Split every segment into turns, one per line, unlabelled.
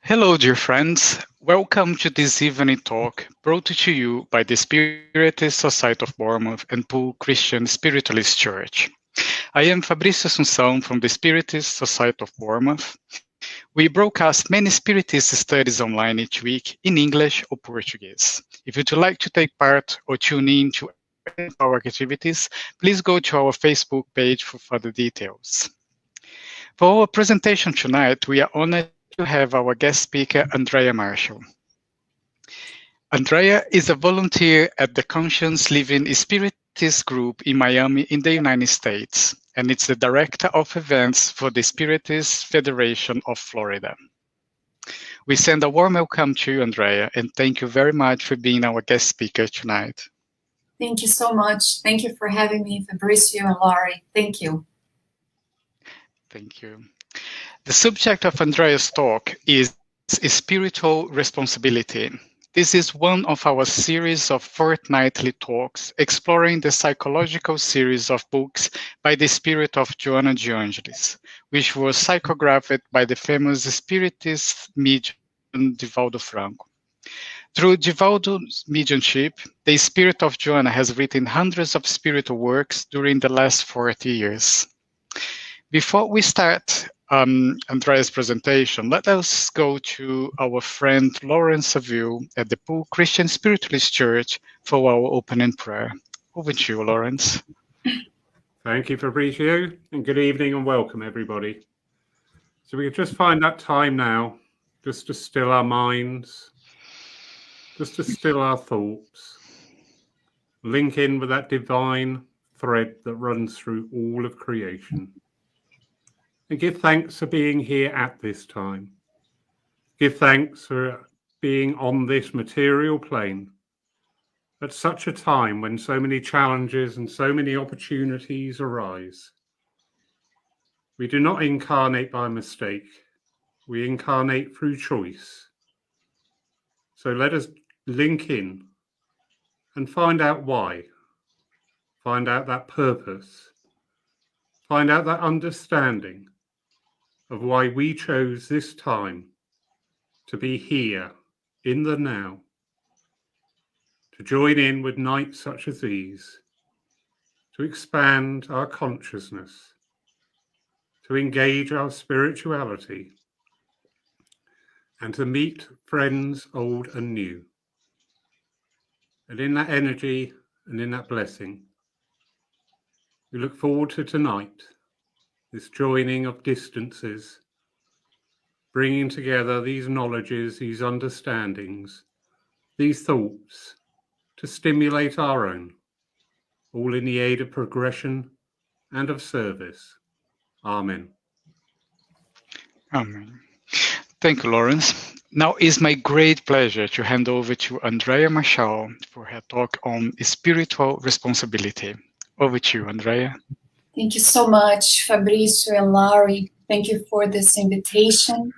Hello, dear friends. Welcome to this evening talk brought to you by the Spiritist Society of Bournemouth and Poole Christian Spiritualist Church. I am Fabrício Assunção from the Spiritist Society of Bournemouth. We broadcast many Spiritist studies online each week in English or Portuguese. If you'd like to take part or tune in to any of our activities, please go to our Facebook page for further details. For our presentation tonight, we are honored to have our guest speaker, Andrea Marshall. Andrea is a volunteer at the Conscious Living Spiritist group in Miami in the United States, and it's the director of events for the Spiritist Federation of Florida. We send a warm welcome to you, Andrea, and thank you very much for being our guest speaker tonight.
Thank you so much. Thank you for having me, Fabrício and Laurie. Thank you.
Thank you. The subject of Andrea's talk is spiritual responsibility. This is one of our series of fortnightly talks exploring the psychological series of books by the spirit of Joanna de Angelis, which was psychographed by the famous Spiritist medium Divaldo Franco. Through Divaldo's mediumship, the spirit of Joanna has written hundreds of spiritual works during the last 40 years. Before we start Andrea's presentation, let us go to our friend Lawrence Saville at the Poole Christian Spiritualist Church for our opening prayer. Over to you, Lawrence.
Thank you, Fabrício, and good evening and welcome, everybody. So we can just find that time now, just to still our minds, just to still our thoughts, link in with that divine thread that runs through all of creation. And give thanks for being here at this time. Give thanks for being on this material plane at such a time when so many challenges and so many opportunities arise. We do not incarnate by mistake. We incarnate through choice. So let us link in and find out why. Find out that purpose. Find out that understanding of why we chose this time to be here in the now, to join in with nights such as these, to expand our consciousness, to engage our spirituality, and to meet friends old and new. And in that energy and in that blessing, we look forward to tonight, this joining of distances, bringing together these knowledges, these understandings, these thoughts to stimulate our own, all in the aid of progression and of service. Amen.
Amen. Thank you, Lawrence. Now it's my great pleasure to hand over to Andrea Marshall for her talk on spiritual responsibility. Over to you, Andrea.
Thank you so much, Fabrício and Laurie. Thank you for this invitation.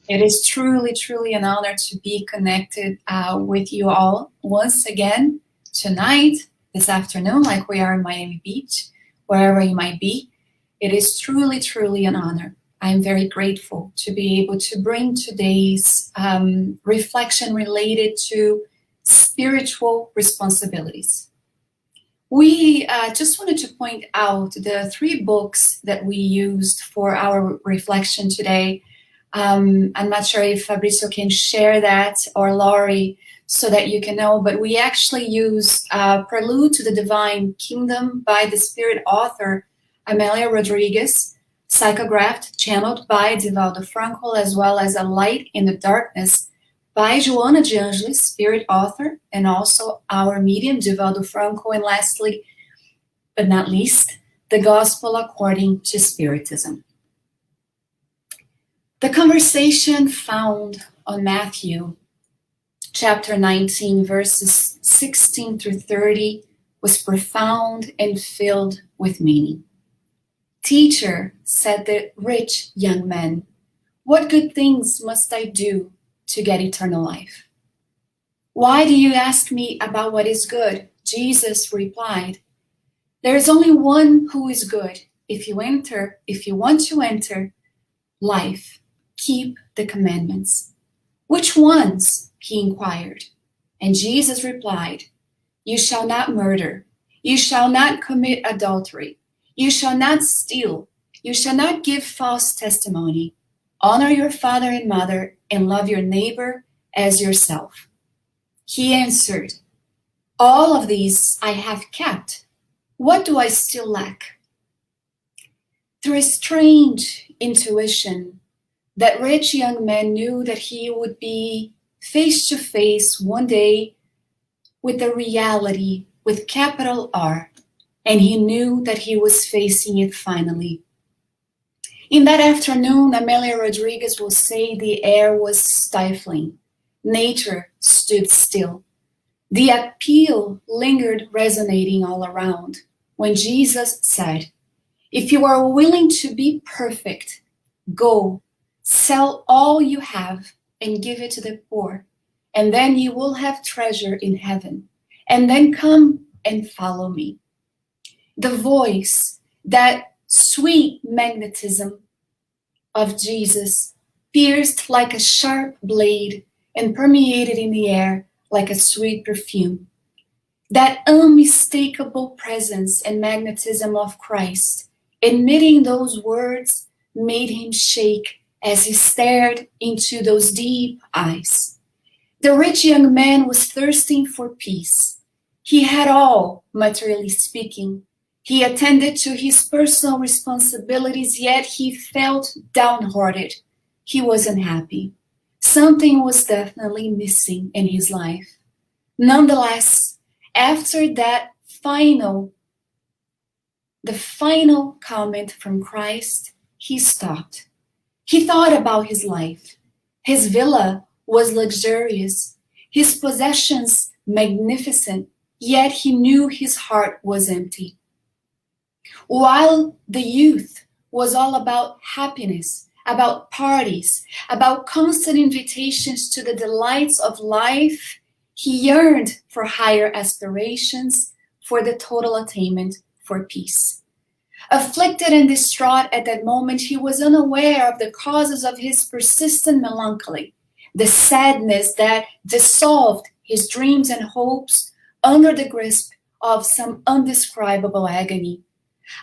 It is truly, truly an honor to be connected with you all once again tonight, this afternoon, like we are in Miami Beach, wherever you might be. It is truly, truly an honor. I'm very grateful to be able to bring today's reflection related to spiritual responsibilities. We just wanted to point out the 3 books that we used for our reflection today. I'm not sure if Fabrício can share that or Laurie so that you can know, but we actually used Prelude to the Divine Kingdom by the Spirit author Amélia Rodrigues, psychographed, channeled by Divaldo Franco, as well as A Light in the Darkness by Joanna de Angelis, Spirit author, and also our medium, Divaldo Franco, and lastly, but not least, The Gospel According to Spiritism. The conversation found on Matthew chapter 19, verses 16 through 30 was profound and filled with meaning. Teacher, said the rich young man, what good things must I do to get eternal life? Why do you ask me about what is good? Jesus replied, there is only one who is good. If you want to enter life, keep the commandments. Which ones? He inquired. And Jesus replied, You shall not murder. You shall not commit adultery. You shall not steal. You shall not give false testimony. Honor your father and mother, and love your neighbor as yourself. He answered, All of these I have kept. What do I still lack? Through a strange intuition, that rich young man knew that he would be face to face one day with the reality with capital R, and he knew that he was facing it finally. In that afternoon, Amelia Rodriguez will say the air was stifling. Nature stood still. The appeal lingered resonating all around when Jesus said, If you are willing to be perfect, go, sell all you have and give it to the poor, and then you will have treasure in heaven. And then come and follow me. The voice, that sweet magnetism of Jesus, pierced like a sharp blade and permeated in the air like a sweet perfume. That unmistakable presence and magnetism of Christ, emitting those words, made him shake as he stared into those deep eyes. The rich young man was thirsting for peace. He had all, materially speaking. He attended to his personal responsibilities, yet he felt downhearted. He was unhappy. Something was definitely missing in his life. Nonetheless, after the final comment from Christ, he stopped. He thought about his life. His villa was luxurious, his possessions magnificent, yet he knew his heart was empty. While the youth was all about happiness, about parties, about constant invitations to the delights of life, he yearned for higher aspirations, for the total attainment, for peace. Afflicted and distraught at that moment, he was unaware of the causes of his persistent melancholy, the sadness that dissolved his dreams and hopes under the grasp of some undescribable agony.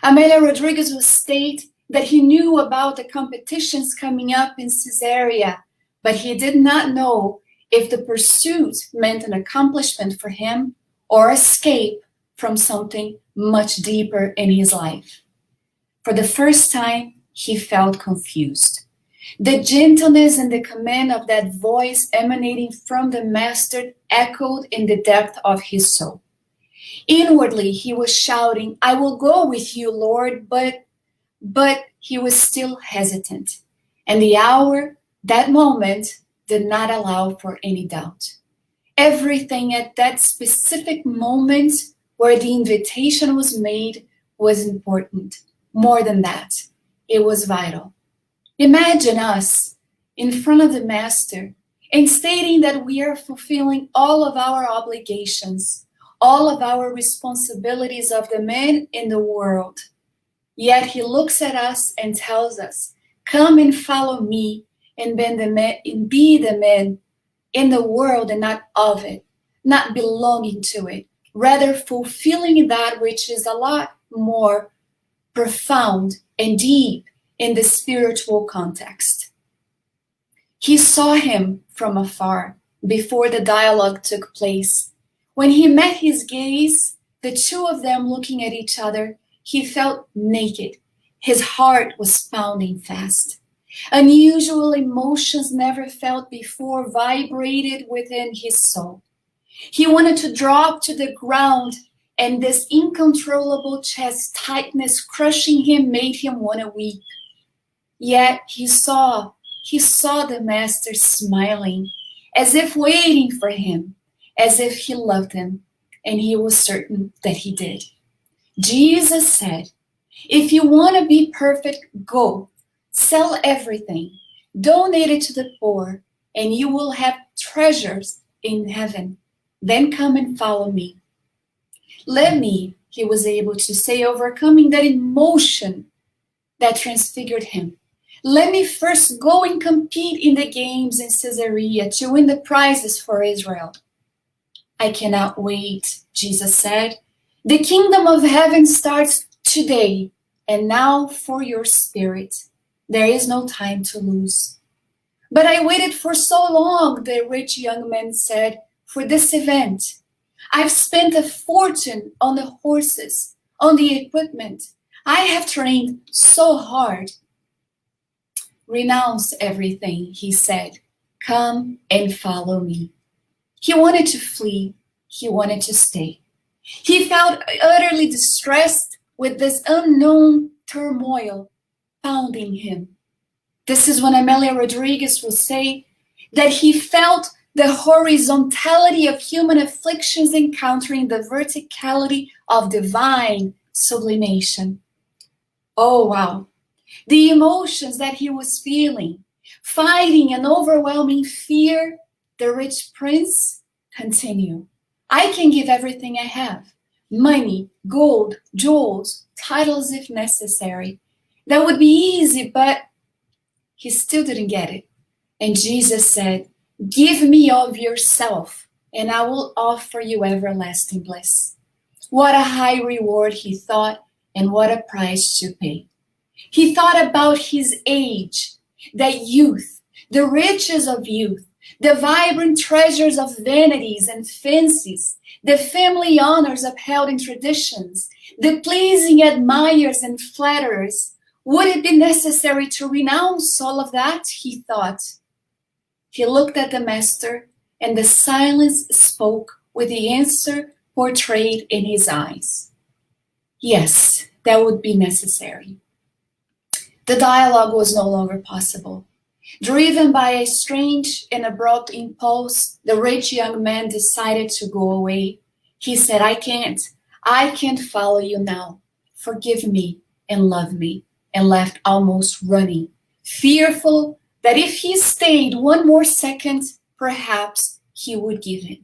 Amelia Rodriguez would state that he knew about the competitions coming up in Caesarea, but he did not know if the pursuit meant an accomplishment for him or escape from something much deeper in his life. For the first time, he felt confused. The gentleness and the command of that voice emanating from the Master echoed in the depth of his soul. Inwardly, he was shouting, I will go with you, Lord, but he was still hesitant. And the hour, that moment, did not allow for any doubt. Everything at that specific moment where the invitation was made was important. More than that, it was vital. Imagine us in front of the Master and stating that we are fulfilling all of our obligations, all of our responsibilities of the man in the world. Yet he looks at us and tells us, come and follow me and be the man in the world and not of it, not belonging to it, rather fulfilling that which is a lot more profound and deep in the spiritual context. He saw him from afar before the dialogue took place. When he met his gaze, the two of them looking at each other, he felt naked. His heart was pounding fast. Unusual emotions never felt before vibrated within his soul. He wanted to drop to the ground, and this uncontrollable chest tightness crushing him made him want to weep. Yet he saw the Master smiling, as if waiting for him, as if he loved him, and he was certain that he did. Jesus said, if you want to be perfect, go, sell everything, donate it to the poor, and you will have treasures in heaven. Then come and follow me. Let me, he was able to say, overcoming that emotion that transfigured him. Let me first go and compete in the games in Caesarea to win the prizes for Israel. I cannot wait, Jesus said. The kingdom of heaven starts today, and now for your spirit. There is no time to lose. But I waited for so long, the rich young man said, for this event. I've spent a fortune on the horses, on the equipment. I have trained so hard. Renounce everything, he said. Come and follow me. He wanted to flee. He wanted to stay. He felt utterly distressed with this unknown turmoil pounding him. This is when Amelia Rodriguez will say that he felt the horizontality of human afflictions encountering the verticality of divine sublimation. Oh, wow. The emotions that he was feeling, fighting an overwhelming fear, the rich prince continued. I can give everything I have, money, gold, jewels, titles if necessary. That would be easy, but he still didn't get it. And Jesus said, give me of yourself, and I will offer you everlasting bliss. What a high reward, he thought, and what a price to pay. He thought about his age, that youth, the riches of youth, the vibrant treasures of vanities and fancies, the family honors upheld in traditions, the pleasing admirers and flatterers. Would it be necessary to renounce all of that? He thought. He looked at the master, and the silence spoke with the answer portrayed in his eyes. Yes, that would be necessary. The dialogue was no longer possible. Driven by a strange and abrupt impulse, the rich young man decided to go away. He said, I can't follow you now. Forgive me and love me, and left almost running, fearful that if he stayed one more second, perhaps he would give in.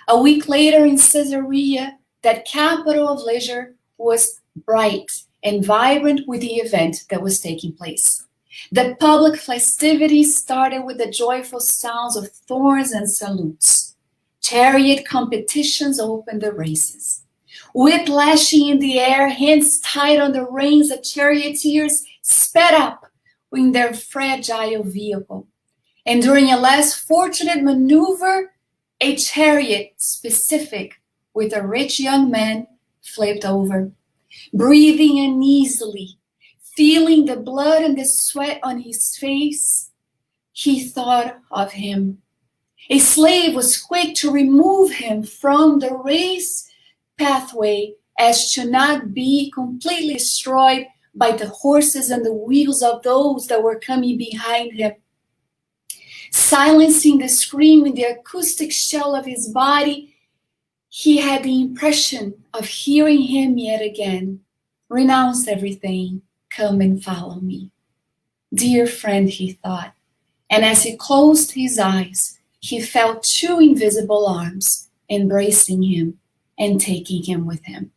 A week later in Caesarea, that capital of leisure was bright and vibrant with the event that was taking place. The public festivities started with the joyful sounds of thorns and salutes. Chariot competitions opened the races. Whip lashing in the air, hands tied on the reins, the charioteers sped up in their fragile vehicle. And during a less fortunate maneuver, a chariot specific with a rich young man flipped over. Breathing uneasily, feeling the blood and the sweat on his face, he thought of him. A slave was quick to remove him from the race pathway as to not be completely destroyed by the horses and the wheels of those that were coming behind him. Silencing the scream in the acoustic shell of his body, he had the impression of hearing him yet again. Renounce everything, come and follow me. Dear friend, he thought, and as he closed his eyes, he felt two invisible arms embracing him and taking him with him.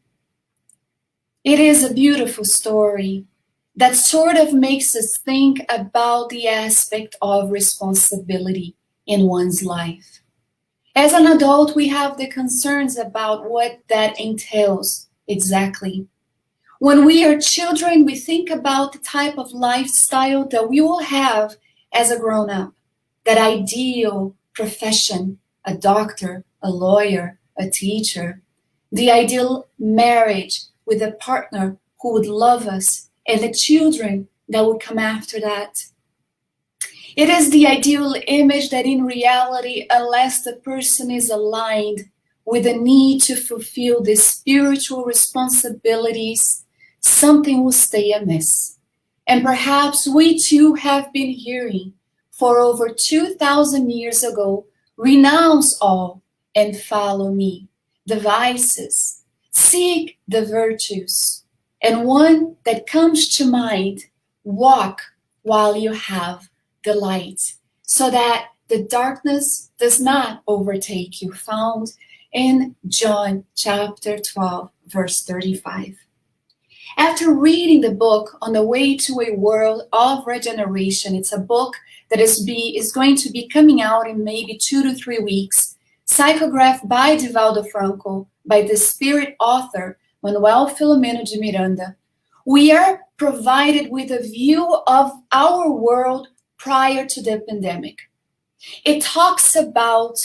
It is a beautiful story that sort of makes us think about the aspect of responsibility in one's life. As an adult, we have the concerns about what that entails exactly. When we are children, we think about the type of lifestyle that we will have as a grown-up, that ideal profession, a doctor, a lawyer, a teacher, the ideal marriage with a partner who would love us, and the children that would come after that. It is the ideal image that in reality, unless the person is aligned with the need to fulfill the spiritual responsibilities, something will stay amiss. And perhaps we too have been hearing for over 2,000 years ago, renounce all and follow me, the vices, seek the virtues, and one that comes to mind, walk while you have the light, so that the darkness does not overtake you, found in John chapter 12, verse 35. After reading the book On the Way to a World of Regeneration, it's a book that is going to be coming out in maybe 2 to 3 weeks, psychographed by Divaldo Franco, by the spirit author Manuel Filomeno de Miranda. We are provided with a view of our world prior to the pandemic. It talks about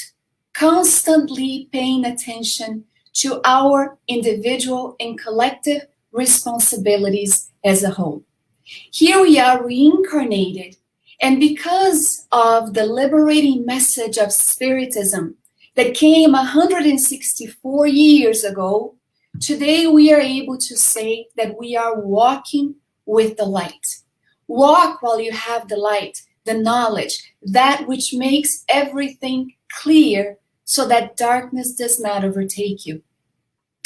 constantly paying attention to our individual and collective responsibilities as a whole. Here we are reincarnated, and because of the liberating message of Spiritism that came 164 years ago, today we are able to say that we are walking with the light. Walk while you have the light, the knowledge, that which makes everything clear so that darkness does not overtake you.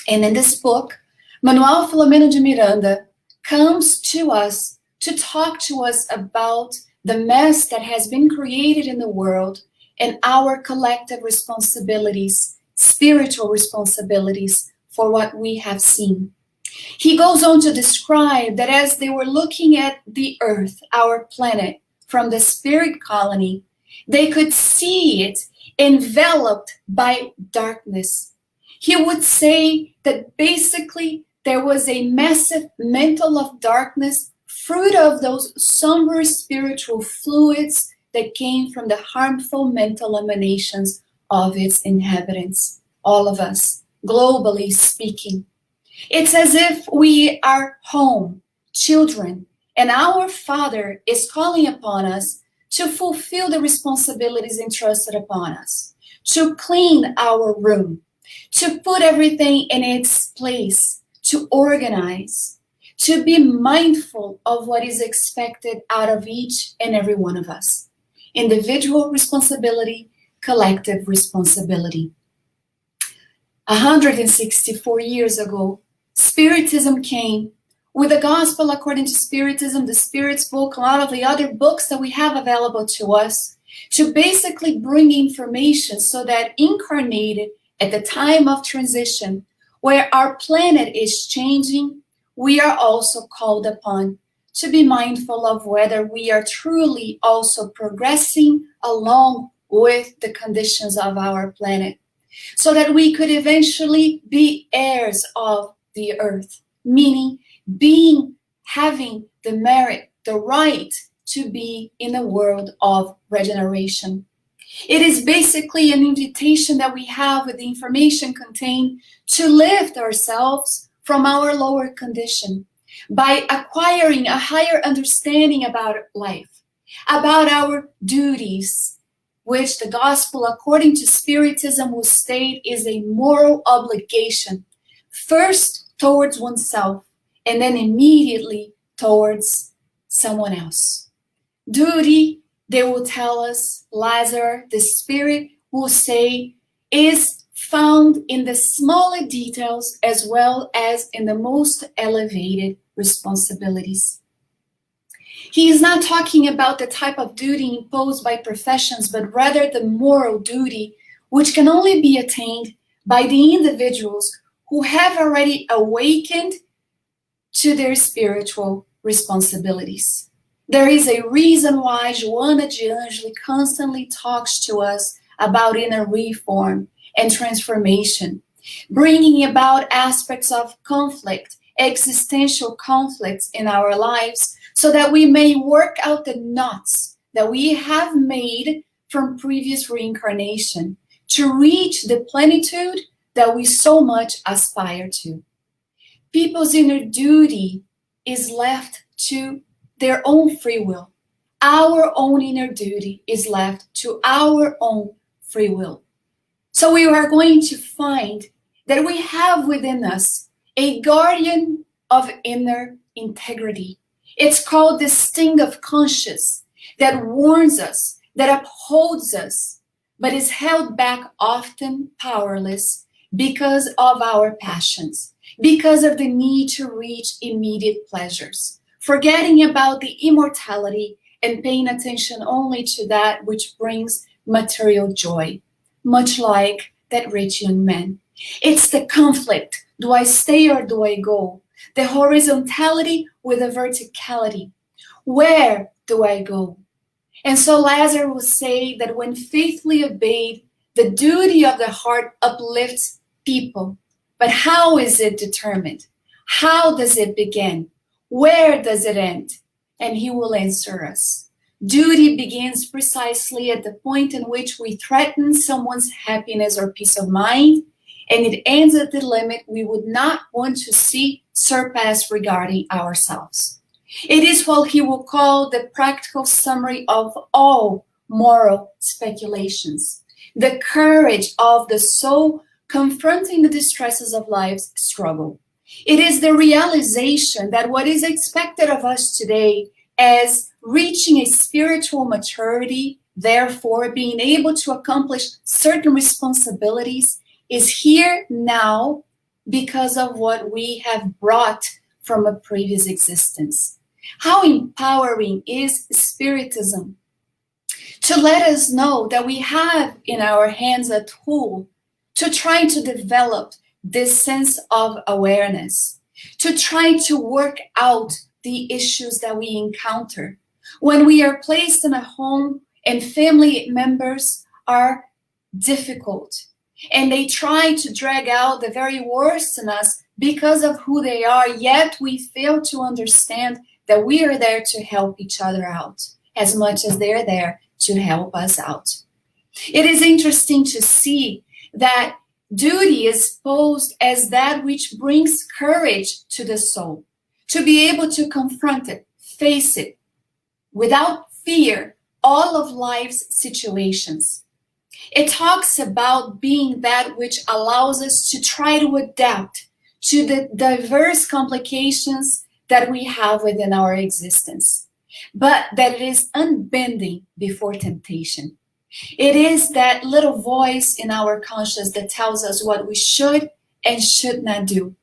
And in this book, Manuel Filomeno de Miranda comes to us to talk to us about the mess that has been created in the world and our collective responsibilities, spiritual responsibilities for what we have seen. He goes on to describe that as they were looking at the earth, our planet, from the spirit colony, they could see it enveloped by darkness. He would say that basically there was a massive mantle of darkness, fruit of those somber spiritual fluids that came from the harmful mental emanations of its inhabitants, all of us, globally speaking. It's as if we are home, children, and our Father is calling upon us to fulfill the responsibilities entrusted upon us, to clean our room, to put everything in its place, to organize, to be mindful of what is expected out of each and every one of us. Individual responsibility, collective responsibility. 164 years ago, Spiritism came with the Gospel according to Spiritism, the Spirit's book, a lot of the other books that we have available to us, to basically bring information so that incarnated at the time of transition, where our planet is changing, we are also called upon to be mindful of whether we are truly also progressing along with the conditions of our planet, so that we could eventually be heirs of the earth, meaning having the merit, the right to be in a world of regeneration. It is basically an invitation that we have with the information contained to lift ourselves from our lower condition by acquiring a higher understanding about life, about our duties, which the Gospel according to Spiritism will state is a moral obligation, first towards oneself and then immediately towards someone else. Duty, they will tell us, Lazar, the Spirit, will say, is found in the smaller details as well as in the most elevated responsibilities. He is not talking about the type of duty imposed by professions, but rather the moral duty, which can only be attained by the individuals who have already awakened to their spiritual responsibilities. There is a reason why Joana de Angeli constantly talks to us about inner reform and transformation, bringing about aspects of conflict, existential conflicts in our lives, so that we may work out the knots that we have made from previous reincarnation to reach the plenitude that we so much aspire to. People's inner duty is left to their own free will. Our own inner duty is left to our own free will. So we are going to find that we have within us a guardian of inner integrity. It's called the sting of conscience that warns us, that upholds us, but is held back often powerless because of our passions, because of the need to reach immediate pleasures, forgetting about the immortality and paying attention only to that which brings material joy, much like that rich young man. It's the conflict. Do I stay or do I go? the horizontality with the verticality. Where do I go? And so Lazarus will say that when faithfully obeyed, the duty of the heart uplifts people. But how is it determined? How does it begin? Where does it end? And he will answer us. Duty begins precisely at the point in which we threaten someone's happiness or peace of mind, and it ends at the limit we would not want to see surpassed regarding ourselves. It is what he will call the practical summary of all moral speculations, the courage of the soul confronting the distresses of life's struggle. It is the realization that what is expected of us today as reaching a spiritual maturity, therefore being able to accomplish certain responsibilities, is here now because of what we have brought from a previous existence. How empowering is Spiritism to let us know that we have in our hands a tool to try to develop this sense of awareness, to try to work out the issues that we encounter. When we are placed in a home and family members are difficult and they try to drag out the very worst in us because of who they are, yet we fail to understand that we are there to help each other out as much as they're there to help us out. It is interesting to see that duty is posed as that which brings courage to the soul, to be able to confront it, face it, without fear, all of life's situations. It talks about being that which allows us to try to adapt to the diverse complications that we have within our existence, but that it is unbending before temptation. It is that little voice in our conscience that tells us what we should and should not do.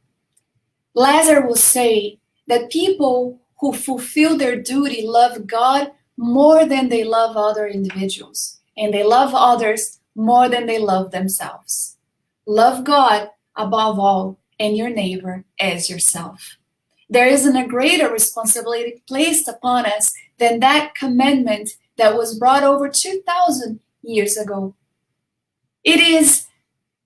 Lazarus will say that people who fulfill their duty love God more than they love other individuals, and they love others more than they love themselves. Love God above all and your neighbor as yourself. There isn't a greater responsibility placed upon us than that commandment that was brought over 2,000 years ago. It is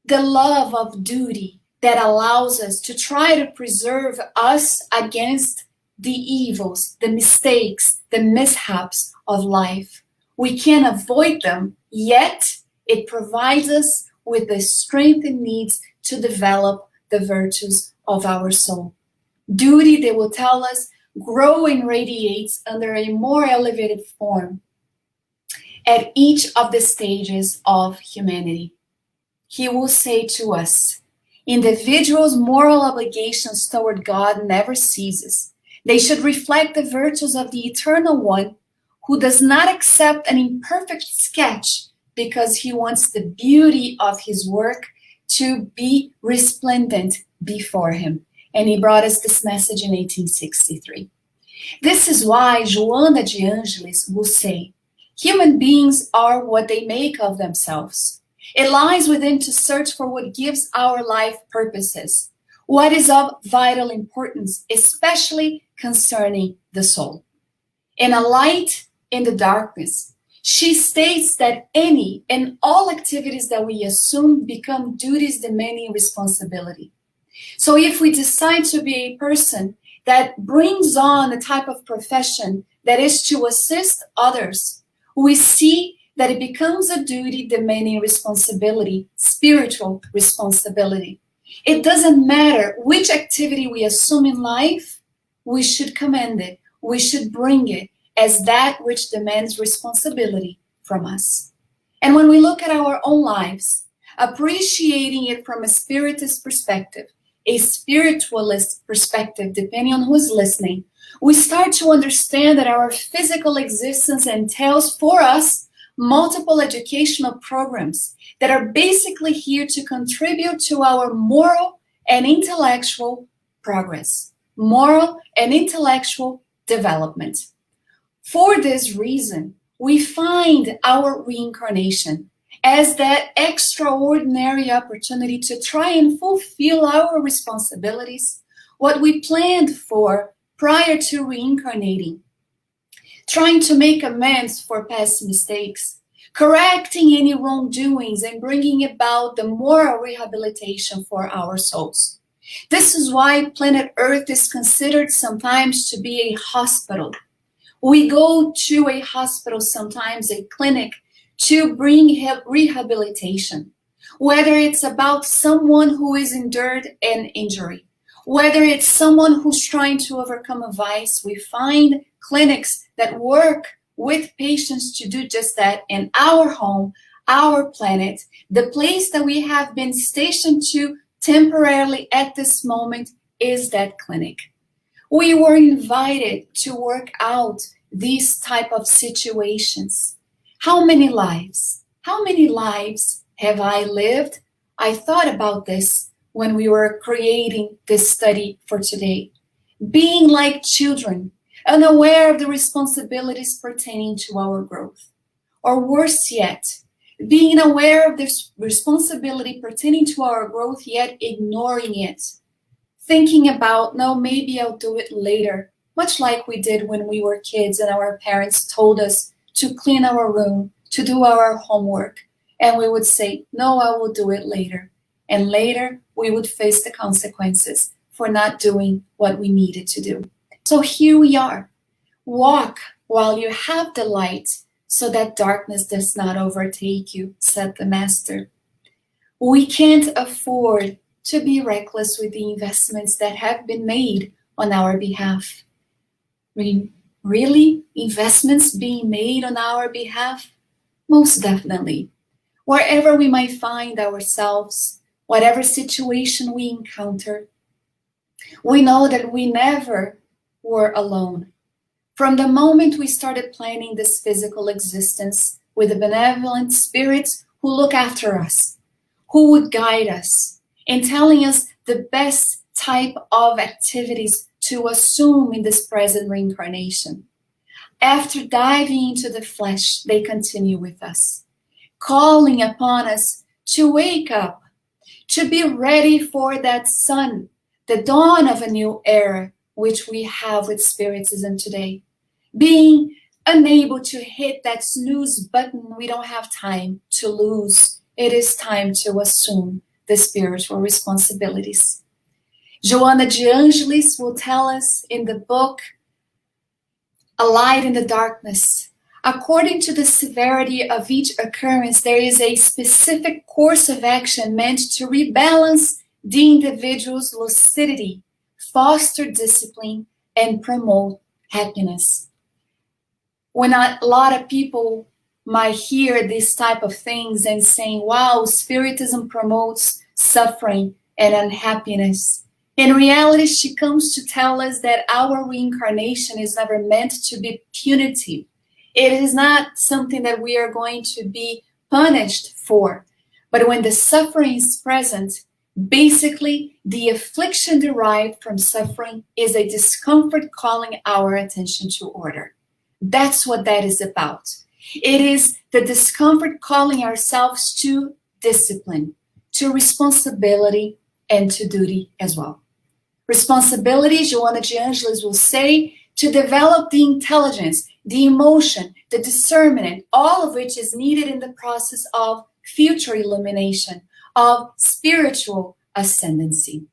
the love of duty that allows us to try to preserve us against the evils, the mistakes, the mishaps of life. We can avoid them, yet it provides us with the strength it needs to develop the virtues of our soul. Duty, they will tell us, grow and radiates under a more elevated form at each of the stages of humanity. He will say to us, individuals' moral obligations toward God never ceases. They should reflect the virtues of the Eternal One, who does not accept an imperfect sketch because he wants the beauty of his work to be resplendent before him. And he brought us this message in 1863. This is why Joana de Angelis will say, human beings are what they make of themselves. It lies within to search for what gives our life purposes, what is of vital importance, especially concerning the soul. In A Light in the Darkness, she states that any and all activities that we assume become duties demanding responsibility. So if we decide to be a person that brings on a type of profession that is to assist others, we see that it becomes a duty demanding responsibility, spiritual responsibility. It doesn't matter which activity we assume in life, we should commend it, we should bring it as that which demands responsibility from us. And when we look at our own lives, appreciating it from a Spiritist perspective, a spiritualist perspective, depending on who's listening, we start to understand that our physical existence entails for us multiple educational programs that are basically here to contribute to our moral and intellectual progress, moral and intellectual development. For this reason, we find our reincarnation as that extraordinary opportunity to try and fulfill our responsibilities what we planned for prior to reincarnating, trying to make amends for past mistakes, correcting any wrongdoings, and bringing about the moral rehabilitation for our souls. This is why planet Earth is considered sometimes to be a hospital. We go to a hospital, sometimes a clinic, to bring rehabilitation, whether it's about someone who is endured an injury, whether it's someone who's trying to overcome a vice. We find clinics that work with patients to do just that. In our home, our planet, the place that we have been stationed to temporarily at this moment is that clinic. We were invited to work out these type of situations. How many lives have I lived? I thought about this when we were creating this study for today. Being like children, unaware of the responsibilities pertaining to our growth. Or worse yet, being aware of this responsibility pertaining to our growth, yet ignoring it. Thinking about, no, maybe I'll do it later, much like we did when we were kids and our parents told us to clean our room, to do our homework. And we would say, no, I will do it later. And later, we would face the consequences for not doing what we needed to do. So here we are. Walk while you have the light, so that darkness does not overtake you, said the Master. We can't afford to be reckless with the investments that have been made on our behalf. I mean, really? Investments being made on our behalf? Most definitely. Wherever we might find ourselves, whatever situation we encounter, we know that we never were alone. From the moment we started planning this physical existence with the benevolent spirits who look after us, who would guide us, in telling us the best type of activities to assume in this present reincarnation. After diving into the flesh, they continue with us, calling upon us to wake up, to be ready for that sun, the dawn of a new era, which we have with Spiritism today. Being unable to hit that snooze button, we don't have time to lose. It is time to assume the spiritual responsibilities. Joana de Angelis will tell us in the book, A Light in the Darkness, according to the severity of each occurrence, there is a specific course of action meant to rebalance the individual's lucidity, foster discipline, and promote happiness. When a lot of people might hear these type of things and saying, wow, Spiritism promotes suffering and unhappiness. In reality, she comes to tell us that our reincarnation is never meant to be punitive. It is not something that we are going to be punished for. But when the suffering is present, basically the affliction derived from suffering is a discomfort calling our attention to order. That's what that is about. It is the discomfort calling ourselves to discipline, to responsibility, and to duty as well. Responsibility, Joana de Angelis will say, to develop the intelligence, the emotion, the discernment, all of which is needed in the process of future illumination, of spiritual ascendancy.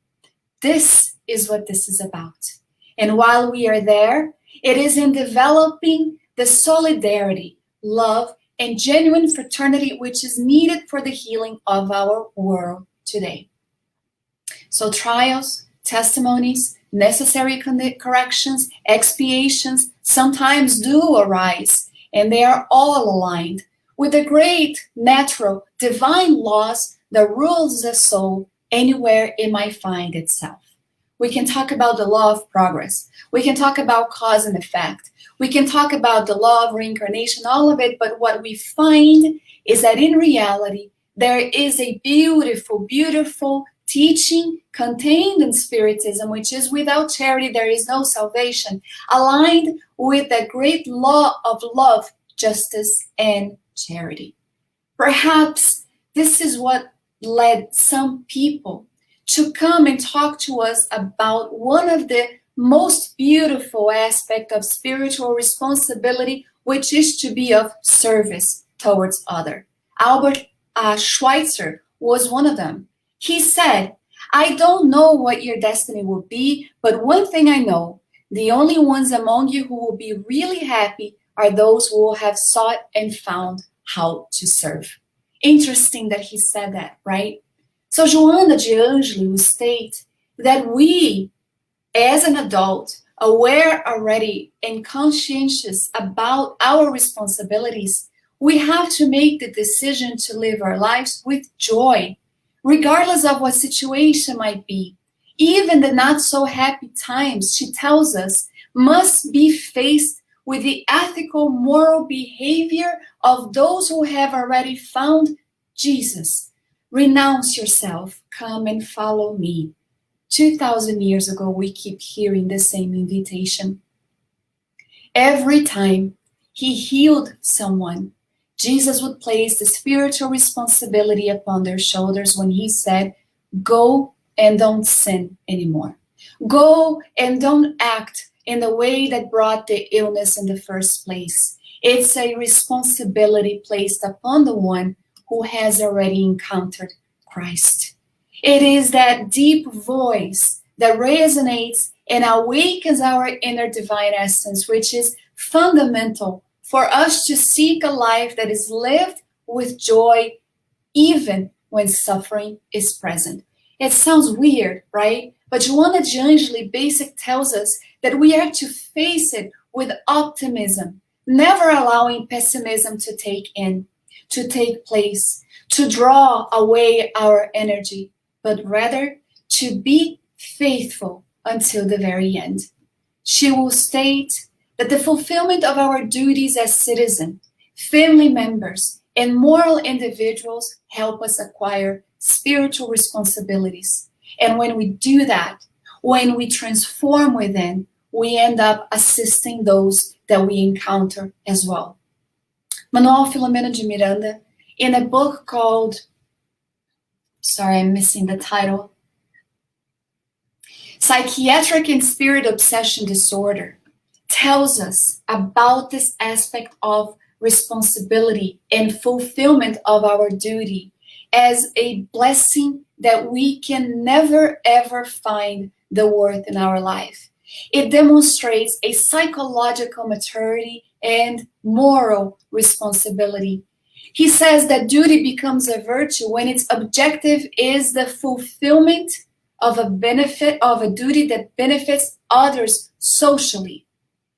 This is what this is about. And while we are there, it is in developing the solidarity, love, and genuine fraternity which is needed for the healing of our world today. So trials, testimonies, necessary corrections, expiations sometimes do arise, and they are all aligned with the great natural divine laws that rules the soul anywhere it might find itself. We can talk about the law of progress. We can talk about cause and effect. We can talk about the law of reincarnation, all of it, but what we find is that in reality, there is a beautiful, beautiful teaching contained in Spiritism, which is without charity, there is no salvation, aligned with the great law of love, justice, and charity. Perhaps this is what led some people to come and talk to us about one of the most beautiful aspects of spiritual responsibility, which is to be of service towards others. Albert Schweitzer was one of them. He said, "I don't know what your destiny will be, but one thing I know, the only ones among you who will be really happy are those who will have sought and found how to serve." Interesting that he said that, right? So Joana de Angeli will state that we, as an adult, aware already and conscientious about our responsibilities, we have to make the decision to live our lives with joy, regardless of what situation might be. Even the not so happy times, she tells us, must be faced with the ethical, moral behavior of those who have already found Jesus. Renounce yourself, come and follow me. 2,000 years ago, we keep hearing the same invitation. Every time he healed someone, Jesus would place the spiritual responsibility upon their shoulders when he said, "Go and don't sin anymore. Go and don't act in the way that brought the illness in the first place." It's a responsibility placed upon the one who has already encountered Christ. It is that deep voice that resonates and awakens our inner divine essence, which is fundamental for us to seek a life that is lived with joy, even when suffering is present. It sounds weird, right? But Joana de Angeli basically tells us that we are to face it with optimism, never allowing pessimism to take place, to draw away our energy, but rather to be faithful until the very end. She will state that the fulfillment of our duties as citizens, family members, and moral individuals help us acquire spiritual responsibilities. And when we do that, when we transform within, we end up assisting those that we encounter as well. Manuel Filomeno de Miranda, in a book called, sorry, I'm missing the title, Psychiatric and Spirit Obsession Disorder, tells us about this aspect of responsibility and fulfillment of our duty as a blessing that we can never ever find the worth in our life. It demonstrates a psychological maturity and moral responsibility. He says that duty becomes a virtue when its objective is the fulfillment of a benefit, of a duty that benefits others socially.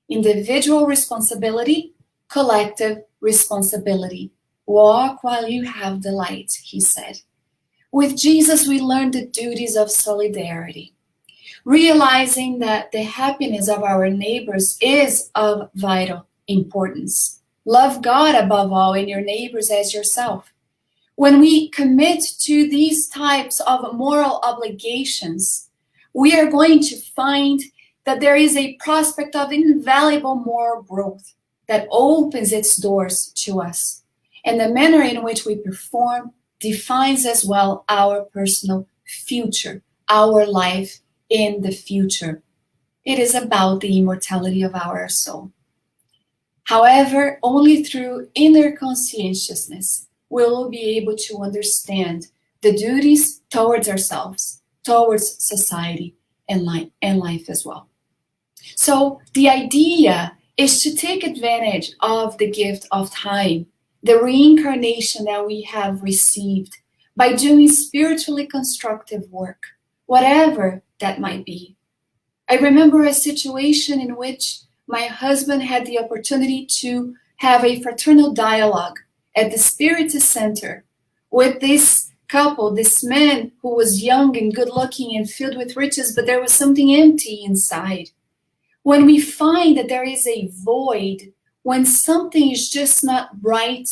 Individual responsibility, collective responsibility. Walk while you have the light, he said. With Jesus, we learn the duties of solidarity, realizing that the happiness of our neighbors is of vital importance. Love God above all and your neighbors as yourself. When we commit to these types of moral obligations, we are going to find that there is a prospect of invaluable moral growth that opens its doors to us. And the manner in which we perform defines as well our personal future, our life in the future. It is about the immortality of our soul. However, only through inner conscientiousness will we be able to understand the duties towards ourselves, towards society, and life as well. So the idea is to take advantage of the gift of time, the reincarnation that we have received, by doing spiritually constructive work, whatever that might be. I remember a situation in which my husband had the opportunity to have a fraternal dialogue at the Spiritist Center with this couple, this man who was young and good looking and filled with riches, but there was something empty inside. When we find that there is a void, when something is just not right,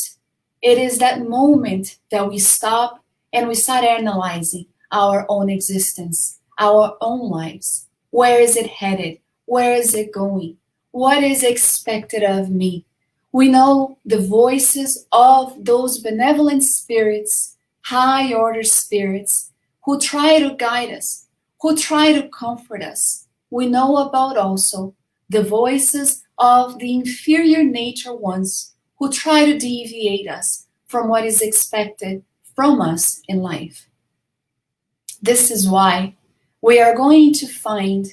it is that moment that we stop and we start analyzing our own existence, our own lives. Where is it headed? Where is it going? What is expected of me? We know the voices of those benevolent spirits, high order spirits, who try to guide us, who try to comfort us. We know about also the voices of the inferior nature ones who try to deviate us from what is expected from us in life. This is why we are going to find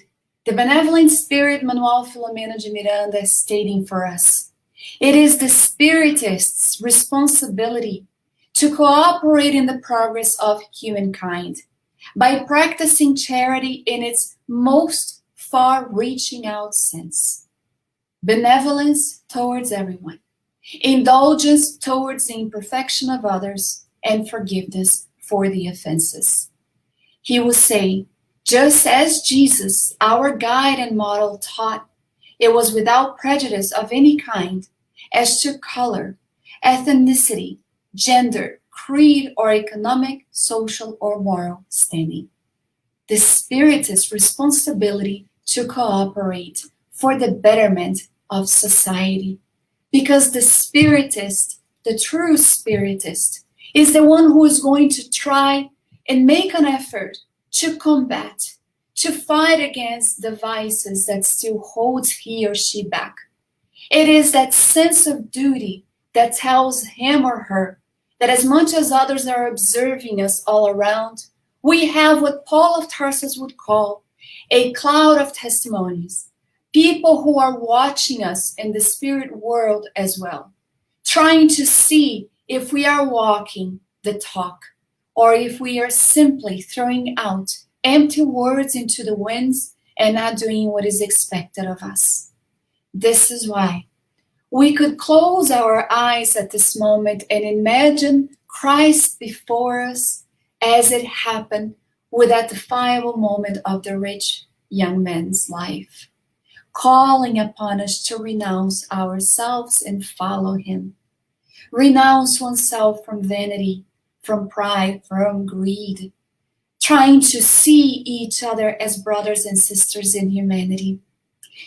the benevolent spirit Manuel Filomeno de Miranda stating for us. It is the Spiritist's responsibility to cooperate in the progress of humankind by practicing charity in its most far-reaching out sense. Benevolence towards everyone, indulgence towards the imperfection of others, and forgiveness for the offenses. He will say, just as Jesus, our guide and model, taught, it was without prejudice of any kind as to color, ethnicity, gender, creed, or economic, social, or moral standing. The Spiritist's responsibility to cooperate for the betterment of society, because the Spiritist, the true Spiritist, is the one who is going to try and make an effort to combat, to fight against the vices that still holds he or she back. It is that sense of duty that tells him or her that as much as others are observing us all around, we have what Paul of Tarsus would call a cloud of testimonies, people who are watching us in the spirit world as well, trying to see if we are walking the talk or if we are simply throwing out empty words into the winds and not doing what is expected of us. This is why we could close our eyes at this moment and imagine Christ before us as it happened with that defiable moment of the rich young man's life, calling upon us to renounce ourselves and follow him. Renounce oneself from vanity, from pride, from greed, trying to see each other as brothers and sisters in humanity,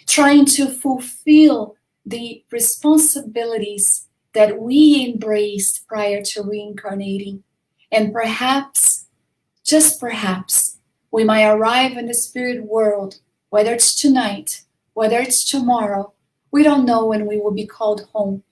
trying to fulfill the responsibilities that we embraced prior to reincarnating. And perhaps, just perhaps, we might arrive in the spirit world, whether it's tonight, whether it's tomorrow. We don't know when we will be called home,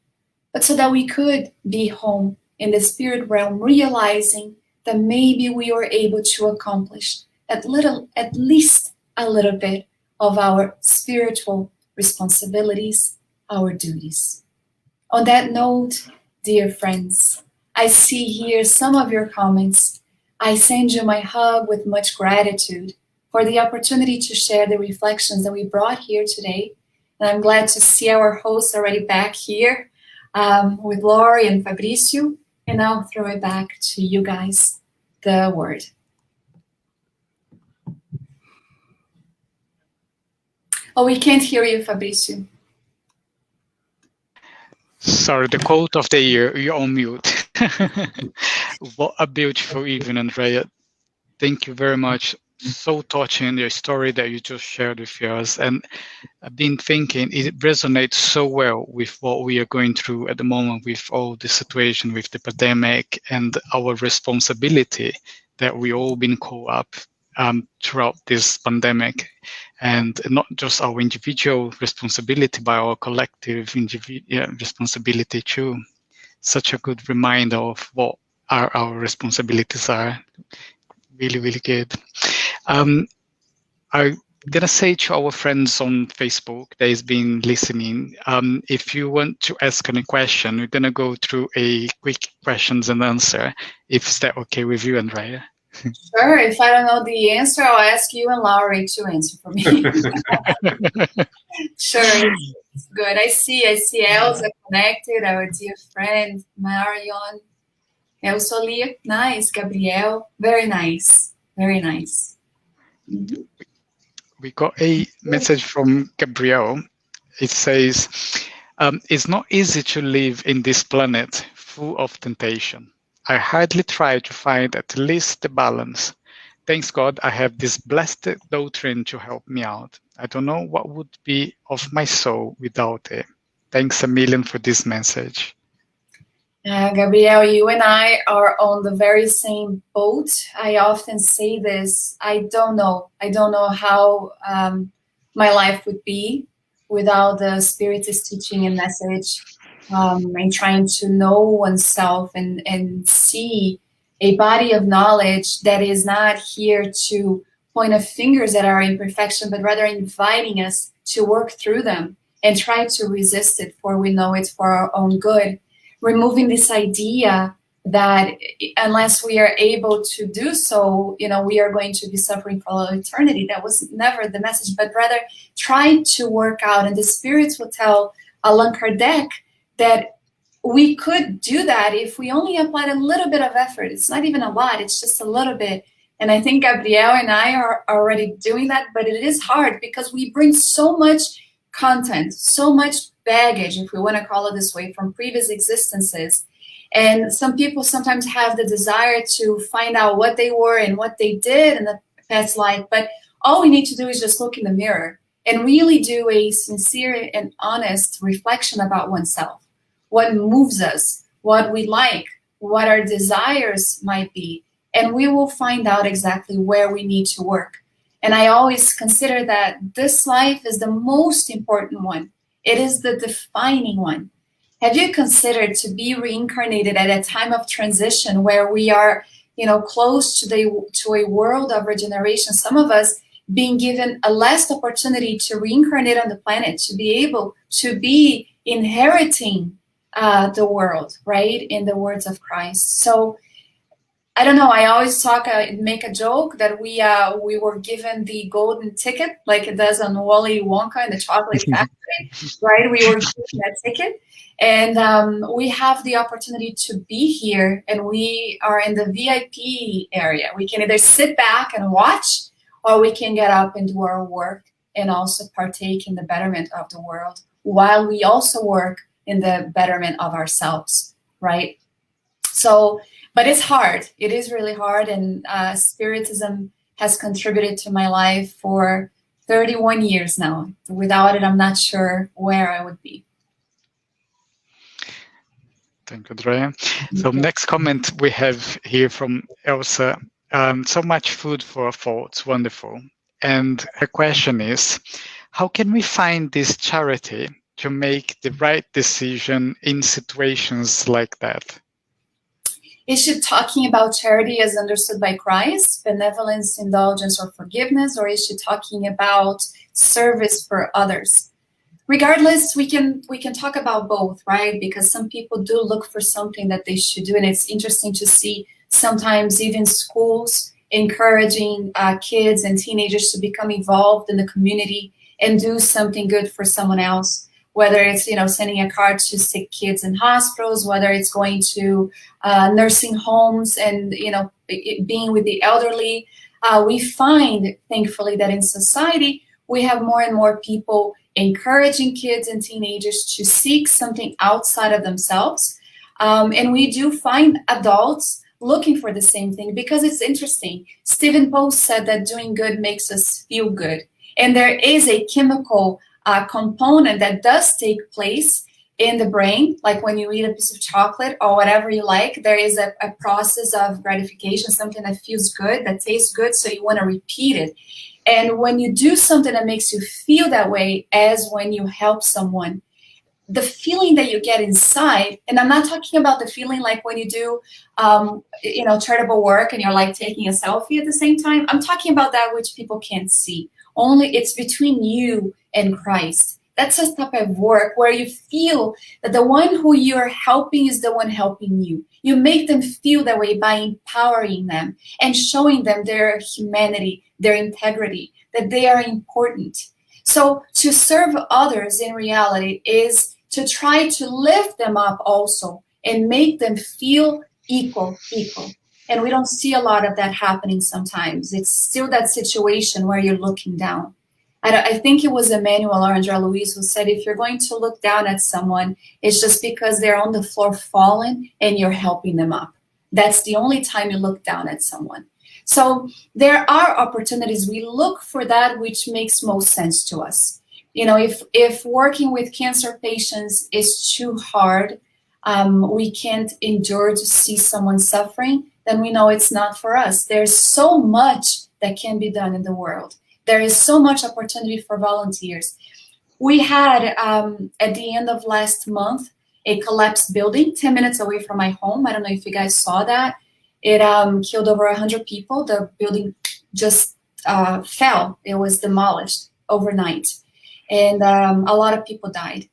but so that we could be home in the spirit realm, realizing that maybe we were able to accomplish at least a little bit of our spiritual responsibilities, our duties. On that note, dear friends, I see here some of your comments. I send you my hug with much gratitude for the opportunity to share the reflections that we brought here today. And I'm glad to see our hosts already back here with Laurie and Fabricio. And I'll throw it back to you guys, the word. Oh, we can't hear you, Fabricio.
Sorry, the quote of the year, you're on mute. What a beautiful evening, Andrea. Thank you very much. So touching, your story that you just shared with us. And I've been thinking it resonates so well with what we are going through at the moment with all the situation with the pandemic and our responsibility that we all been caught up throughout this pandemic. And not just our individual responsibility, but our collective responsibility too. Such a good reminder of what our responsibilities are. Really, really good. I'm gonna say to our friends on Facebook that has been listening, if you want to ask any question, we're gonna go through a quick questions and answer. If that okay with you, Andrea?
Sure. If I don't know the answer, I'll ask you and Laurie to answer for me. Sure. It's good. I see Elsa connected, our dear friend, Marion. Elsa Lia, nice. Gabriel, very nice. Very nice. Mm-hmm.
We got a message from Gabriel. It says, it's not easy to live in this planet full of temptation. I hardly try to find at least the balance. Thanks God I have this blessed doctrine to help me out. I don't know what would be of my soul without it. Thanks a million for this message.
Gabrielle, you and I are on the very same boat. I often say this. I don't know. I don't know how my life would be without the Spiritist teaching and message, and trying to know oneself and see a body of knowledge that is not here to point of fingers at our imperfection, but rather inviting us to work through them and try to resist it, for we know it's for our own good. Removing this idea that unless we are able to do so, we are going to be suffering for all eternity. That was never the message, but rather trying to work out. And the spirits will tell Allan Kardec that we could do that if we only applied a little bit of effort. It's not even a lot, it's just a little bit. And I think Gabrielle and I are already doing that, but it is hard because we bring so much content, so much baggage, if we want to call it this way, from previous existences. And some people sometimes have the desire to find out what they were and what they did in the past life. But all we need to do is just look in the mirror and really do a sincere and honest reflection about oneself. What moves us, what we like, what our desires might be. And we will find out exactly where we need to work. And I always consider that this life is the most important one. It is the defining one. Have you considered to be reincarnated at a time of transition where we are, close to a world of regeneration? Some of us being given a last opportunity to reincarnate on the planet, to be able to be inheriting the world, right? In the words of Christ. So I don't know. I always make a joke that we were given the golden ticket, like it does on Willy Wonka in the Chocolate Factory, right? We were given that ticket, and we have the opportunity to be here, and we are in the VIP area. We can either sit back and watch, or we can get up and do our work and also partake in the betterment of the world, while we also work in the betterment of ourselves, right? So. But it's hard. It is really hard. And Spiritism has contributed to my life for 31 years now. Without it, I'm not sure where I would be.
Thank you, Andrea. So next comment we have here from Elsa. So much food for thoughts. Wonderful. And her question is, how can we find this charity to make the right decision in situations like that?
Is she talking about charity as understood by Christ, benevolence, indulgence, or forgiveness, or is she talking about service for others? Regardless, we can talk about both, right? Because some people do look for something that they should do, and it's interesting to see sometimes even schools encouraging kids and teenagers to become involved in the community and do something good for someone else. Whether it's, sending a card to sick kids in hospitals, whether it's going to nursing homes and, being with the elderly. We find, thankfully, that in society, we have more and more people encouraging kids and teenagers to seek something outside of themselves. And we do find adults looking for the same thing, because it's interesting. Stephen Post said that doing good makes us feel good. And there is a chemical component that does take place in the brain, like when you eat a piece of chocolate or whatever you like, there is a process of gratification, something that feels good, that tastes good, so you want to repeat it. And when you do something that makes you feel that way, as when you help someone, the feeling that you get inside, and I'm not talking about the feeling like when you do, charitable work and you're like taking a selfie at the same time. I'm talking about that which people can't see. Only it's between you and Christ. That's a type of work where you feel that the one who you're helping is the one helping you. You make them feel that way by empowering them and showing them their humanity, their integrity, that they are important. So to serve others in reality is to try to lift them up also and make them feel equal. And we don't see a lot of that happening sometimes. It's still that situation where you're looking down. I think it was Emmanuel or Andrea Louise who said, if you're going to look down at someone, it's just because they're on the floor fallen and you're helping them up. That's the only time you look down at someone. So there are opportunities. We look for that which makes most sense to us. If working with cancer patients is too hard, we can't endure to see someone suffering, then we know it's not for us. There's so much that can be done in the world. There is so much opportunity for volunteers. We had, at the end of last month, a collapsed building 10 minutes away from my home. I don't know if you guys saw that. It killed over 100 people. The building just fell. It was demolished overnight. And a lot of people died.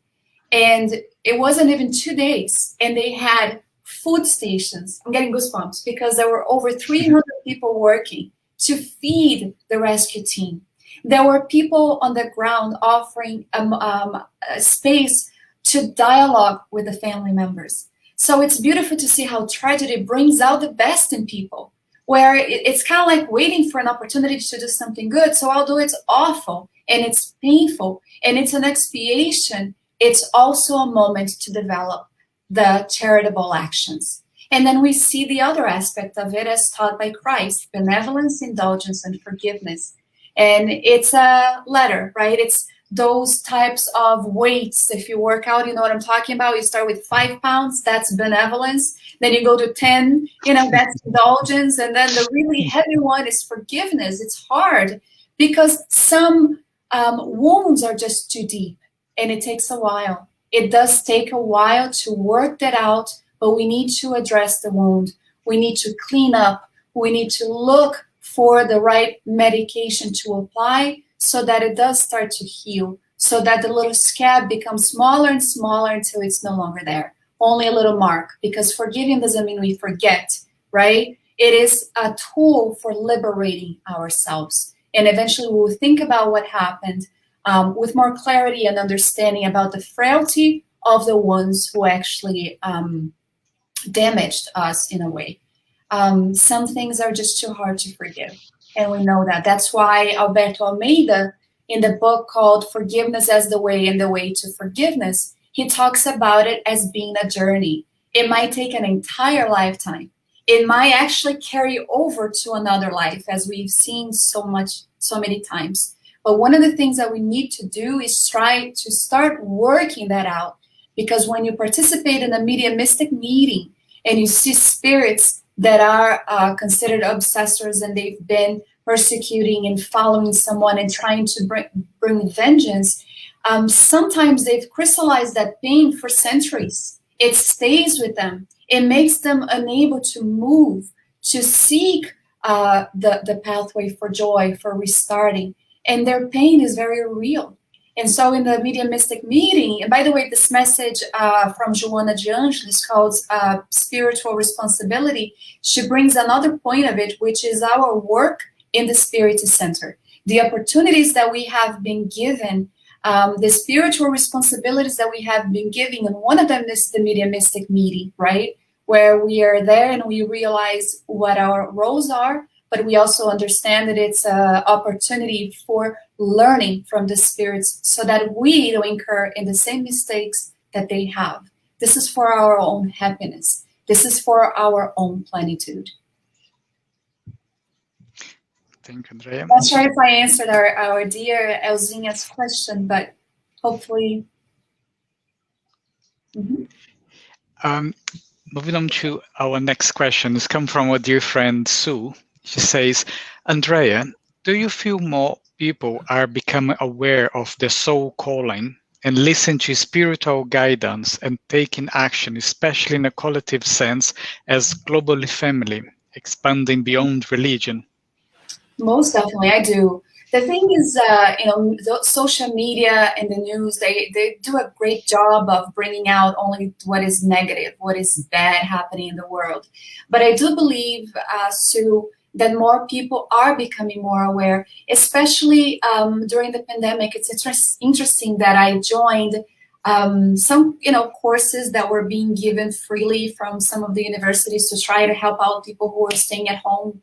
And it wasn't even 2 days. And they had food stations. I'm getting goosebumps because there were over 300 people working to feed the rescue team. There were people on the ground offering a space to dialogue with the family members. So it's beautiful to see how tragedy brings out the best in people, where it's kind of like waiting for an opportunity to do something good. So although it's awful and it's painful and it's an expiation, it's also a moment to develop the charitable actions. And then we see the other aspect of it as taught by Christ: benevolence, indulgence, and forgiveness. And it's a ladder, right? It's those types of weights. If you work out, you know what I'm talking about. You start with 5 pounds, that's benevolence. Then you go to 10, that's indulgence. And then the really heavy one is forgiveness. It's hard because some wounds are just too deep and it takes a while. It does take a while to work that out, but we need to address the wound. We need to clean up. We need to look for the right medication to apply so that it does start to heal, so that the little scab becomes smaller and smaller until it's no longer there. Only a little mark, because forgiving doesn't mean we forget, right? It is a tool for liberating ourselves. And eventually we'll think about what happened with more clarity and understanding about the frailty of the ones who actually damaged us in a way. Some things are just too hard to forgive. And we know that. That's why Alberto Almeida, in the book called Forgiveness as the Way and the Way to Forgiveness, he talks about it as being a journey. It might take an entire lifetime. It might actually carry over to another life, as we've seen so many times. But one of the things that we need to do is try to start working that out. Because when you participate in a mediumistic meeting and you see spirits that are considered obsessors and they've been persecuting and following someone and trying to bring vengeance, sometimes they've crystallized that pain for centuries. It stays with them. It makes them unable to move, to seek the pathway for joy, for restarting. And their pain is very real. And so in the mediumistic meeting, and by the way, this message from Joana de Angelis called Spiritual Responsibility, she brings another point of it, which is our work in the Spiritist Center. The opportunities that we have been given, the spiritual responsibilities that we have been given, and one of them is the mediumistic meeting, right? Where we are there and we realize what our roles are, but we also understand that it's an opportunity for learning from the spirits so that we don't incur in the same mistakes that they have. This is for our own happiness. This is for our own plenitude.
Thank you, Andrea.
Not sure if I answered our dear Elzinha's question, but hopefully. Mm-hmm.
Moving on to our next question. It's come from our dear friend Sue. She says, Andrea, do you feel more people are becoming aware of their soul calling and listen to spiritual guidance and taking action, especially in a collective sense, as globally family, expanding beyond religion?
Most definitely, I do. The thing is, social media and the news, they do a great job of bringing out only what is negative, what is bad happening in the world. But I do believe, Sue, that more people are becoming more aware, especially during the pandemic. It's interesting that I joined some, courses that were being given freely from some of the universities to try to help out people who were staying at home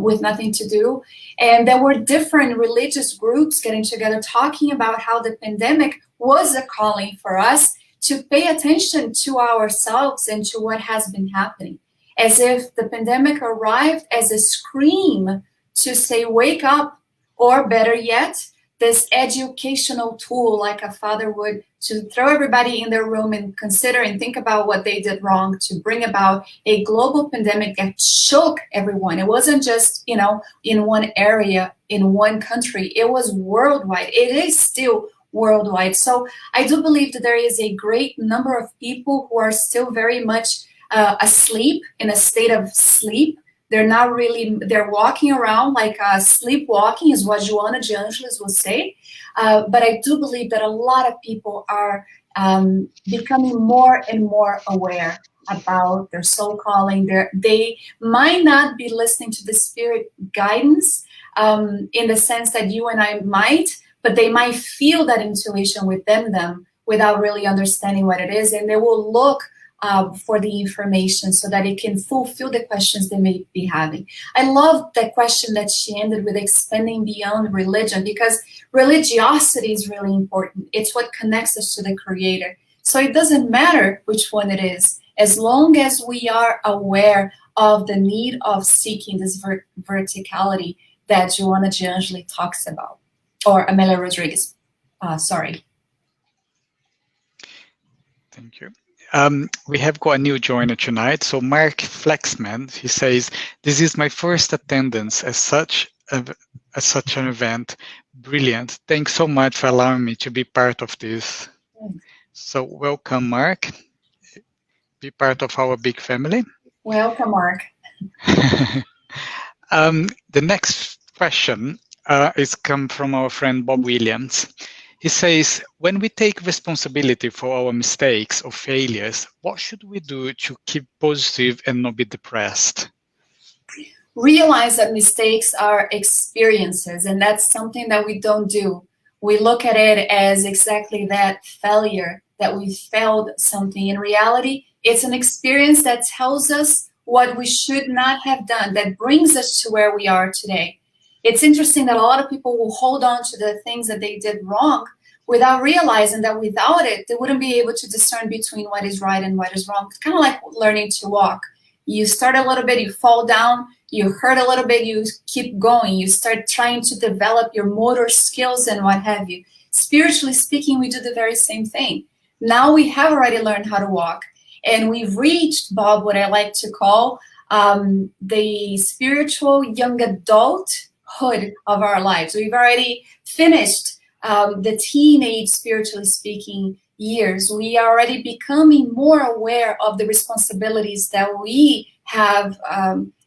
with nothing to do. And there were different religious groups getting together talking about how the pandemic was a calling for us to pay attention to ourselves and to what has been happening. As if the pandemic arrived as a scream to say, wake up, or better yet, this educational tool, like a father would, to throw everybody in their room and consider and think about what they did wrong, to bring about a global pandemic that shook everyone. It wasn't just, in one area, in one country. It was worldwide. It is still worldwide. So I do believe that there is a great number of people who are still very much asleep, in a state of sleep. They're not really, they're walking around like sleepwalking, is what Joana de Angelis would say. But I do believe that a lot of people are becoming more and more aware about their soul calling. They might not be listening to the spirit guidance in the sense that you and I might, but they might feel that intuition within them without really understanding what it is. And they will look for the information so that it can fulfill the questions they may be having. I love that question that she ended with, expanding beyond religion, because religiosity is really important. It's what connects us to the Creator. So it doesn't matter which one it is, as long as we are aware of the need of seeking this verticality that Joana de Angelis talks about, or Amelia Rodriguez, sorry.
Thank you. We have got a new joiner tonight. So Mark Flexman, he says, "This is my first attendance as such an event. Brilliant. Thanks so much for allowing me to be part of this." So welcome, Mark. Be part of our big family.
Welcome, Mark.
The next question is come from our friend Bob Williams. He says, "When we take responsibility for our mistakes or failures, what should we do to keep positive and not be depressed?"
Realize that mistakes are experiences, and that's something that we don't do. We look at it as exactly that, failure, that we failed something. In reality, it's an experience that tells us what we should not have done, that brings us to where we are today. It's interesting that a lot of people will hold on to the things that they did wrong without realizing that without it, they wouldn't be able to discern between what is right and what is wrong. It's kind of like learning to walk. You start a little bit, you fall down, you hurt a little bit, you keep going. You start trying to develop your motor skills and what have you. Spiritually speaking, we do the very same thing. Now we have already learned how to walk, and we've reached, Bob, what I like to call the spiritual young adulthood of our lives. We've already finished the teenage, spiritually speaking, years. We are already becoming more aware of the responsibilities that we have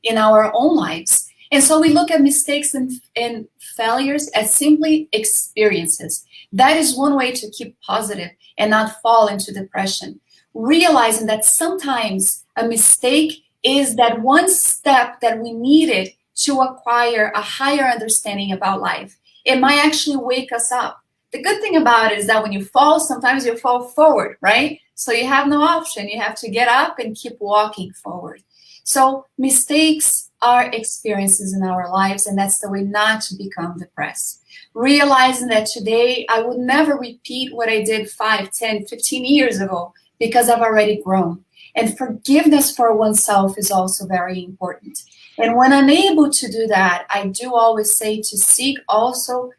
in our own lives. And so we look at mistakes and failures as simply experiences. That is one way to keep positive and not fall into depression. Realizing that sometimes a mistake is that one step that we needed to acquire a higher understanding about life. It might actually wake us up. The good thing about it is that when you fall, sometimes you fall forward, right? So you have no option. You have to get up and keep walking forward. So mistakes are experiences in our lives, and that's the way not to become depressed. Realizing that today I would never repeat what I did 5, 10, 15 years ago because I've already grown. And forgiveness for oneself is also very important. And when unable to do that, I do always say to seek also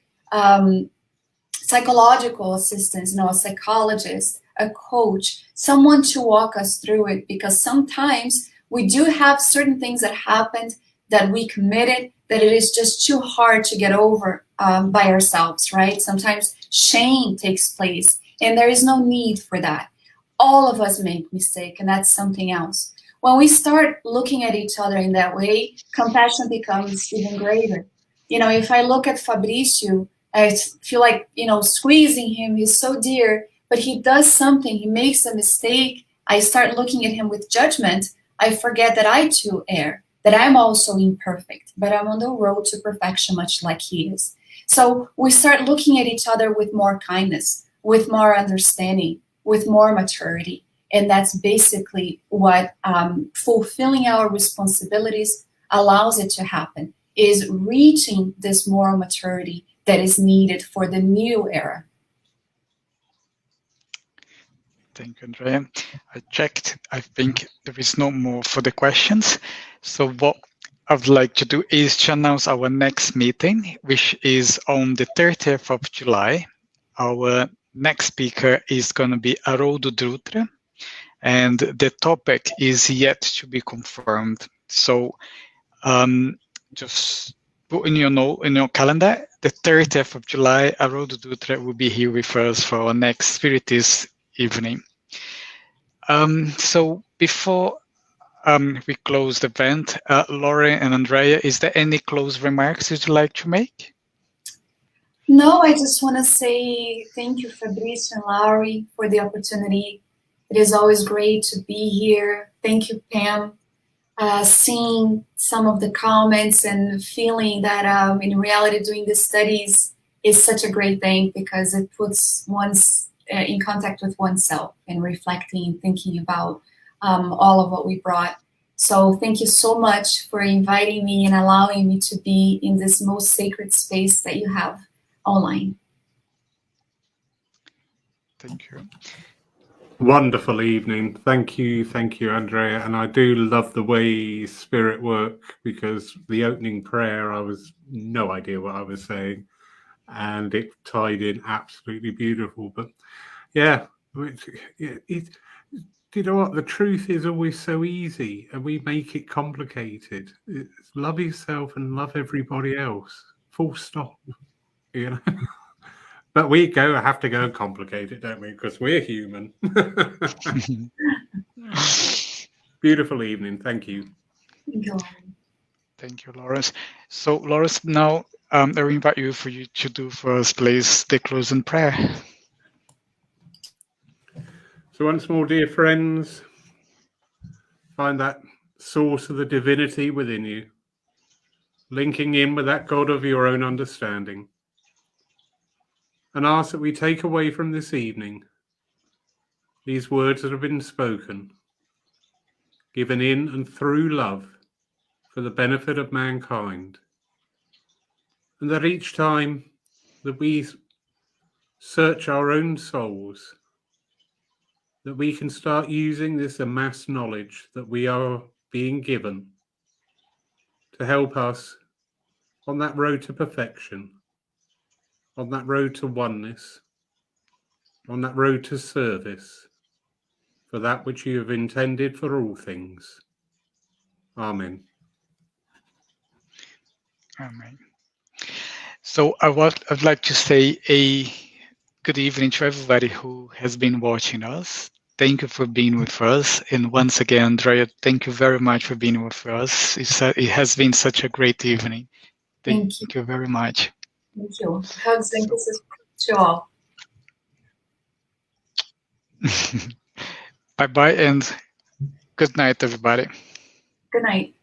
psychological assistance, a psychologist, a coach, someone to walk us through it, because sometimes we do have certain things that happened that we committed that it is just too hard to get over by ourselves, right? Sometimes shame takes place, and there is no need for that. All of us make mistakes, and that's something else. When we start looking at each other in that way, compassion becomes even greater. If I look at Fabricio, I feel like, squeezing him. He's so dear, but he does something. He makes a mistake. I start looking at him with judgment. I forget that I too err, that I'm also imperfect, but I'm on the road to perfection, much like he is. So we start looking at each other with more kindness, with more understanding, with more maturity. And that's basically what fulfilling our responsibilities allows it to happen, is reaching this moral maturity that is needed for the new era.
Thank you, Andrea. I checked. I think there is no more further questions. So what I would like to do is to announce our next meeting, which is on the 30th of July. Our next speaker is going to be Haroldo Dutra, and the topic is yet to be confirmed. So just put in your calendar, the 30th of July, Haroldo Dutra will be here with us for our next Spiritist evening. So before we close the event, Lauren and Andrea, is there any close remarks you'd like to make?
No, I just want to say thank you, Fabrice and Laurie, for the opportunity. It is always great to be here. Thank you, Pam. Seeing some of the comments and feeling that in reality doing the studies is such a great thing, because it puts one's in contact with oneself and reflecting and thinking about all of what we brought. So thank you so much for inviting me and allowing me to be in this most sacred space that you have online.
Thank you.
Wonderful evening. Thank you, Andrea. And I do love the way Spirit work, because the opening prayer, I was no idea what I was saying, and it tied in absolutely beautiful. But yeah, you know what? The truth is always so easy, and we make it complicated. It's love yourself and love everybody else. Full stop. You know. But we have to go and complicate it, don't we? Because we're human. Beautiful evening. Thank you.
Thank you, Lawrence. So, Lawrence, now I will invite you to do for us, please, the closing prayer.
So once more, dear friends, find that source of the divinity within you, linking in with that God of your own understanding. And ask that we take away from this evening these words that have been spoken, given in and through love for the benefit of mankind. And that each time that we search our own souls, that we can start using this amassed knowledge that we are being given to help us on that road to perfection, on that road to oneness, on that road to service, for that which you have intended for all things. Amen.
Amen. So I'd like to say a good evening to everybody who has been watching us. Thank you for being with us. And once again, Andrea, thank you very much for being with us. It has been such a great evening. Thank you very much.
Thank you. Hugs and kisses to all.
Bye-bye and good night, everybody.
Good night.